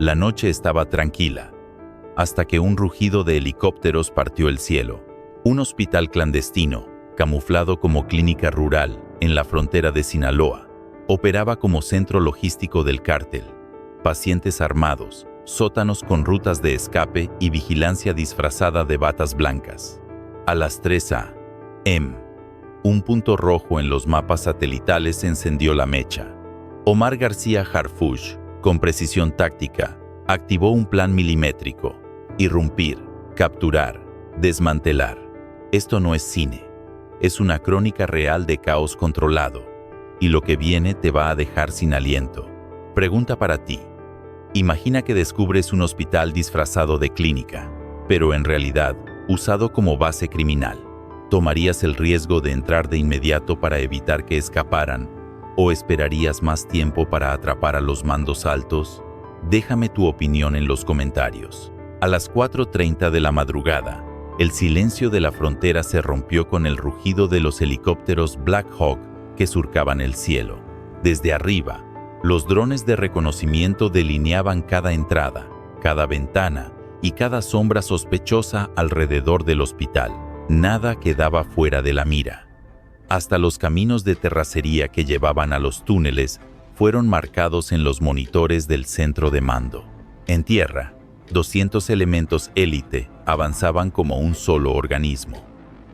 La noche estaba tranquila, hasta que un rugido de helicópteros partió el cielo. Un hospital clandestino, camuflado como clínica rural en la frontera de Sinaloa, operaba como centro logístico del cártel. Pacientes armados, sótanos con rutas de escape y vigilancia disfrazada de batas blancas. A las 3 a.m., un punto rojo en los mapas satelitales encendió la mecha. Omar García Harfuch, con precisión táctica, activó un plan milimétrico: irrumpir, capturar, desmantelar. Esto no es cine, es una crónica real de caos controlado, y lo que viene te va a dejar sin aliento. Pregunta para ti. Imagina que descubres un hospital disfrazado de clínica, pero en realidad usado como base criminal. ¿Tomarías el riesgo de entrar de inmediato para evitar que escaparan, o esperarías más tiempo para atrapar a los mandos altos? Déjame tu opinión en los comentarios. A las 4:30 de la madrugada, el silencio de la frontera se rompió con el rugido de los helicópteros Black Hawk que surcaban el cielo. Desde arriba, los drones de reconocimiento delineaban cada entrada, cada ventana y cada sombra sospechosa alrededor del hospital. Nada quedaba fuera de la mira. Hasta los caminos de terracería que llevaban a los túneles fueron marcados en los monitores del centro de mando. En tierra, 200 elementos élite avanzaban como un solo organismo.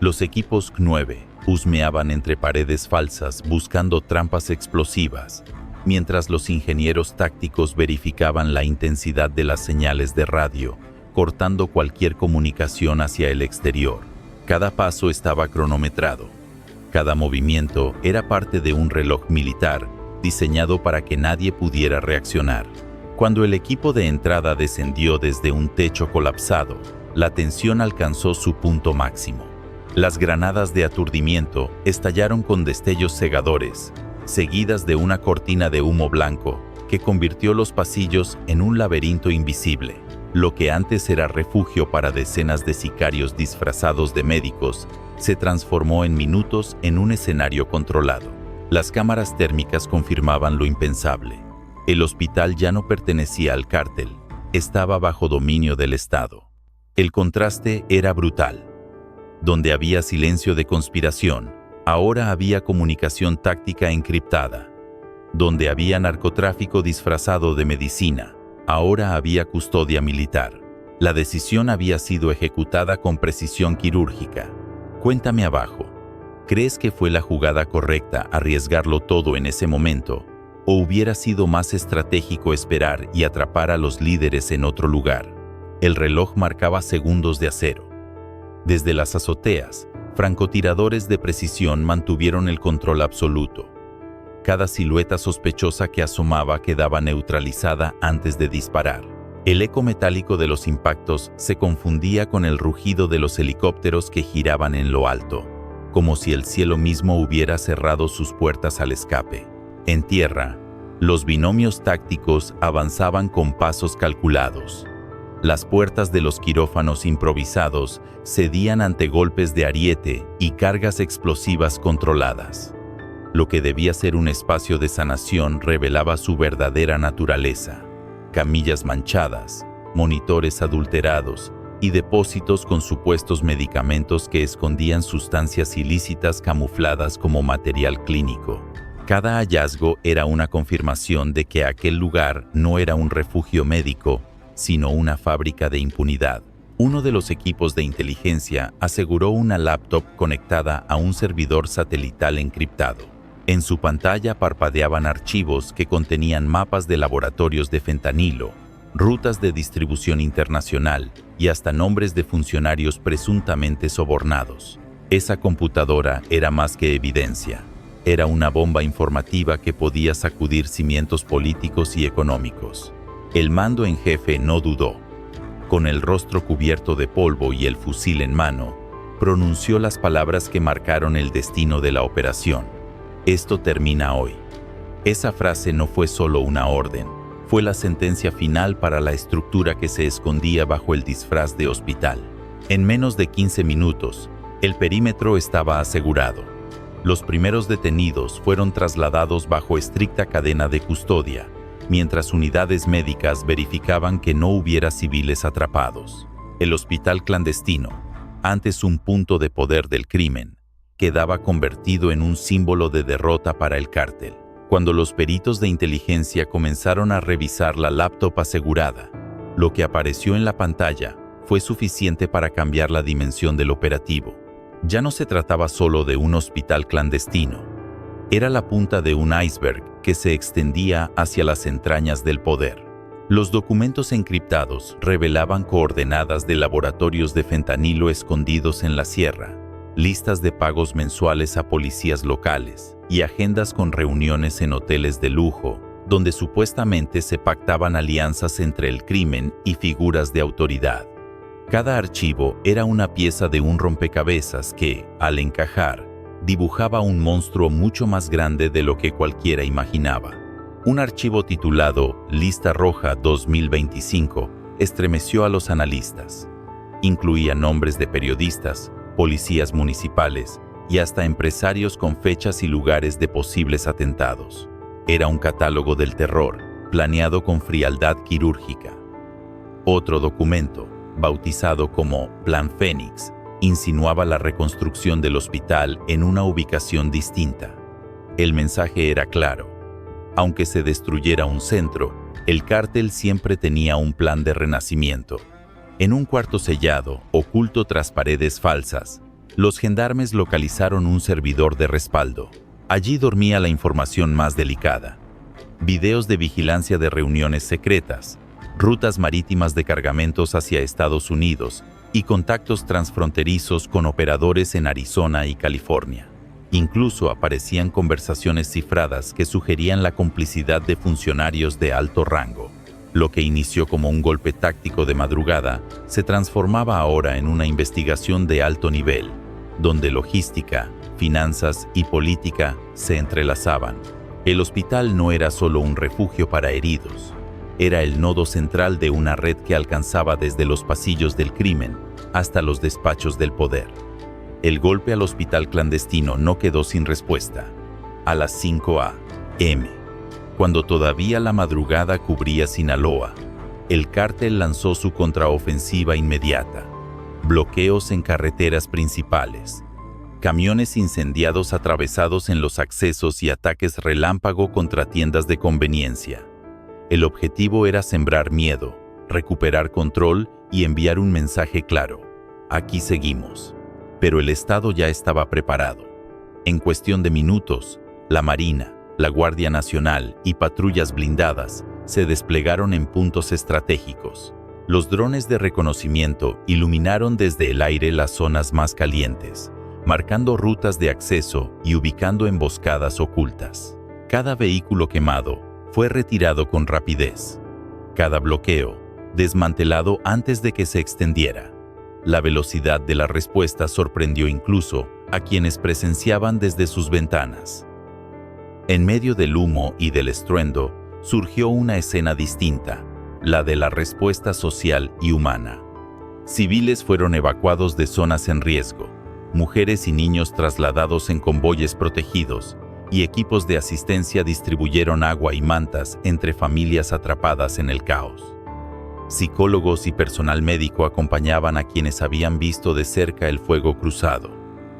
Los equipos C9 husmeaban entre paredes falsas buscando trampas explosivas, mientras los ingenieros tácticos verificaban la intensidad de las señales de radio, cortando cualquier comunicación hacia el exterior. Cada paso estaba cronometrado. Cada movimiento era parte de un reloj militar diseñado para que nadie pudiera reaccionar. Cuando el equipo de entrada descendió desde un techo colapsado, la tensión alcanzó su punto máximo. Las granadas de aturdimiento estallaron con destellos cegadores, seguidas de una cortina de humo blanco que convirtió los pasillos en un laberinto invisible. Lo que antes era refugio para decenas de sicarios disfrazados de médicos, se transformó en minutos en un escenario controlado. Las cámaras térmicas confirmaban lo impensable. El hospital ya no pertenecía al cártel, estaba bajo dominio del Estado. El contraste era brutal. Donde había silencio de conspiración, ahora había comunicación táctica encriptada. Donde había narcotráfico disfrazado de medicina, ahora había custodia militar. La decisión había sido ejecutada con precisión quirúrgica. Cuéntame abajo, ¿crees que fue la jugada correcta arriesgarlo todo en ese momento? ¿O hubiera sido más estratégico esperar y atrapar a los líderes en otro lugar? El reloj marcaba segundos de acero. Desde las azoteas, francotiradores de precisión mantuvieron el control absoluto. Cada silueta sospechosa que asomaba quedaba neutralizada antes de disparar. El eco metálico de los impactos se confundía con el rugido de los helicópteros que giraban en lo alto, como si el cielo mismo hubiera cerrado sus puertas al escape. En tierra, los binomios tácticos avanzaban con pasos calculados. Las puertas de los quirófanos improvisados cedían ante golpes de ariete y cargas explosivas controladas. Lo que debía ser un espacio de sanación revelaba su verdadera naturaleza. Camillas manchadas, monitores adulterados y depósitos con supuestos medicamentos que escondían sustancias ilícitas camufladas como material clínico. Cada hallazgo era una confirmación de que aquel lugar no era un refugio médico, sino una fábrica de impunidad. Uno de los equipos de inteligencia aseguró una laptop conectada a un servidor satelital encriptado. En su pantalla parpadeaban archivos que contenían mapas de laboratorios de fentanilo, rutas de distribución internacional y hasta nombres de funcionarios presuntamente sobornados. Esa computadora era más que evidencia. Era una bomba informativa que podía sacudir cimientos políticos y económicos. El mando en jefe no dudó. Con el rostro cubierto de polvo y el fusil en mano, pronunció las palabras que marcaron el destino de la operación. Esto termina hoy. Esa frase no fue solo una orden, fue la sentencia final para la estructura que se escondía bajo el disfraz de hospital. En menos de 15 minutos, el perímetro estaba asegurado. Los primeros detenidos fueron trasladados bajo estricta cadena de custodia, mientras unidades médicas verificaban que no hubiera civiles atrapados. El hospital clandestino, antes un punto de poder del crimen, quedaba convertido en un símbolo de derrota para el cártel. Cuando los peritos de inteligencia comenzaron a revisar la laptop asegurada, lo que apareció en la pantalla fue suficiente para cambiar la dimensión del operativo. Ya no se trataba solo de un hospital clandestino, era la punta de un iceberg que se extendía hacia las entrañas del poder. Los documentos encriptados revelaban coordenadas de laboratorios de fentanilo escondidos en la sierra, listas de pagos mensuales a policías locales y agendas con reuniones en hoteles de lujo, donde supuestamente se pactaban alianzas entre el crimen y figuras de autoridad. Cada archivo era una pieza de un rompecabezas que, al encajar, dibujaba un monstruo mucho más grande de lo que cualquiera imaginaba. Un archivo titulado Lista Roja 2025 estremeció a los analistas. Incluía nombres de periodistas, policías municipales y hasta empresarios con fechas y lugares de posibles atentados. Era un catálogo del terror, planeado con frialdad quirúrgica. Otro documento, bautizado como Plan Fénix, insinuaba la reconstrucción del hospital en una ubicación distinta. El mensaje era claro. Aunque se destruyera un centro, el cártel siempre tenía un plan de renacimiento. En un cuarto sellado, oculto tras paredes falsas, los gendarmes localizaron un servidor de respaldo. Allí dormía la información más delicada. Videos de vigilancia de reuniones secretas, rutas marítimas de cargamentos hacia Estados Unidos y contactos transfronterizos con operadores en Arizona y California. Incluso aparecían conversaciones cifradas que sugerían la complicidad de funcionarios de alto rango. Lo que inició como un golpe táctico de madrugada se transformaba ahora en una investigación de alto nivel, donde logística, finanzas y política se entrelazaban. El hospital no era solo un refugio para heridos, era el nodo central de una red que alcanzaba desde los pasillos del crimen hasta los despachos del poder. El golpe al hospital clandestino no quedó sin respuesta. A las 5 a.m., cuando todavía la madrugada cubría Sinaloa, el cártel lanzó su contraofensiva inmediata. Bloqueos en carreteras principales, camiones incendiados atravesados en los accesos y ataques relámpago contra tiendas de conveniencia. El objetivo era sembrar miedo, recuperar control y enviar un mensaje claro: aquí seguimos. Pero el Estado ya estaba preparado. En cuestión de minutos, la Marina, la Guardia Nacional y patrullas blindadas se desplegaron en puntos estratégicos. Los drones de reconocimiento iluminaron desde el aire las zonas más calientes, marcando rutas de acceso y ubicando emboscadas ocultas. Cada vehículo quemado fue retirado con rapidez. Cada bloqueo desmantelado antes de que se extendiera. La velocidad de la respuesta sorprendió incluso a quienes presenciaban desde sus ventanas. En medio del humo y del estruendo, surgió una escena distinta, la de la respuesta social y humana. Civiles fueron evacuados de zonas en riesgo, mujeres y niños trasladados en convoyes protegidos, y equipos de asistencia distribuyeron agua y mantas entre familias atrapadas en el caos. Psicólogos y personal médico acompañaban a quienes habían visto de cerca el fuego cruzado.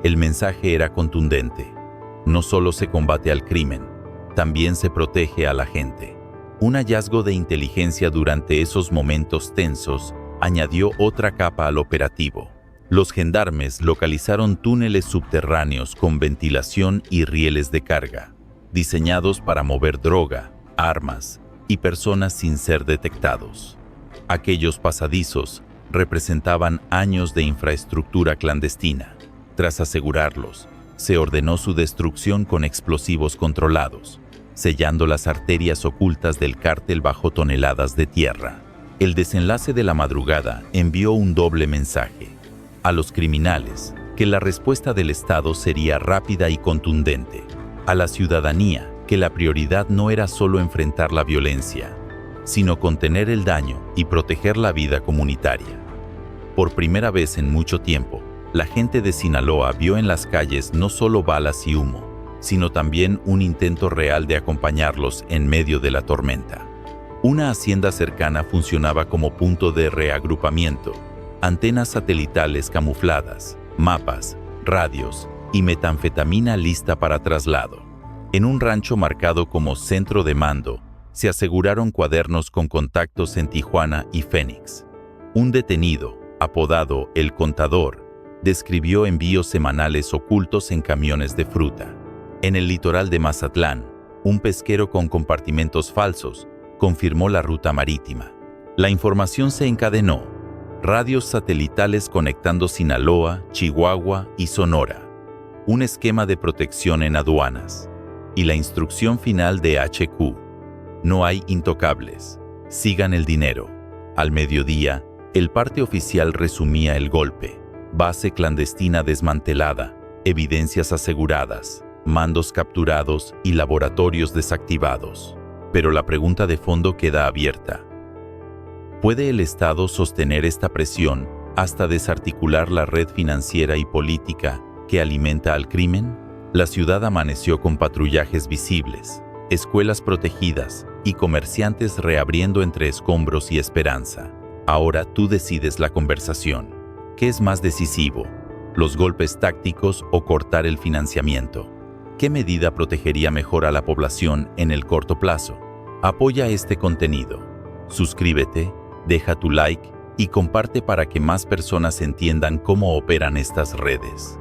El mensaje era contundente. No solo se combate al crimen, también se protege a la gente. Un hallazgo de inteligencia durante esos momentos tensos añadió otra capa al operativo. Los gendarmes localizaron túneles subterráneos con ventilación y rieles de carga, diseñados para mover droga, armas y personas sin ser detectados. Aquellos pasadizos representaban años de infraestructura clandestina. Tras asegurarlos, se ordenó su destrucción con explosivos controlados, sellando las arterias ocultas del cártel bajo toneladas de tierra. El desenlace de la madrugada envió un doble mensaje. A los criminales, que la respuesta del Estado sería rápida y contundente. A la ciudadanía, que la prioridad no era solo enfrentar la violencia, sino contener el daño y proteger la vida comunitaria. Por primera vez en mucho tiempo, la gente de Sinaloa vio en las calles no solo balas y humo, sino también un intento real de acompañarlos en medio de la tormenta. Una hacienda cercana funcionaba como punto de reagrupamiento, antenas satelitales camufladas, mapas, radios y metanfetamina lista para traslado. En un rancho marcado como centro de mando, se aseguraron cuadernos con contactos en Tijuana y Phoenix. Un detenido, apodado El Contador, describió envíos semanales ocultos en camiones de fruta. En el litoral de Mazatlán, un pesquero con compartimentos falsos confirmó la ruta marítima. La información se encadenó. Radios satelitales conectando Sinaloa, Chihuahua y Sonora. Un esquema de protección en aduanas. Y la instrucción final de HQ. No hay intocables. Sigan el dinero. Al mediodía, el parte oficial resumía el golpe. Base clandestina desmantelada, evidencias aseguradas, mandos capturados y laboratorios desactivados. Pero la pregunta de fondo queda abierta. ¿Puede el Estado sostener esta presión hasta desarticular la red financiera y política que alimenta al crimen? La ciudad amaneció con patrullajes visibles, escuelas protegidas y comerciantes reabriendo entre escombros y esperanza. Ahora tú decides la conversación. ¿Qué es más decisivo? ¿Los golpes tácticos o cortar el financiamiento? ¿Qué medida protegería mejor a la población en el corto plazo? Apoya este contenido. Suscríbete, deja tu like y comparte para que más personas entiendan cómo operan estas redes.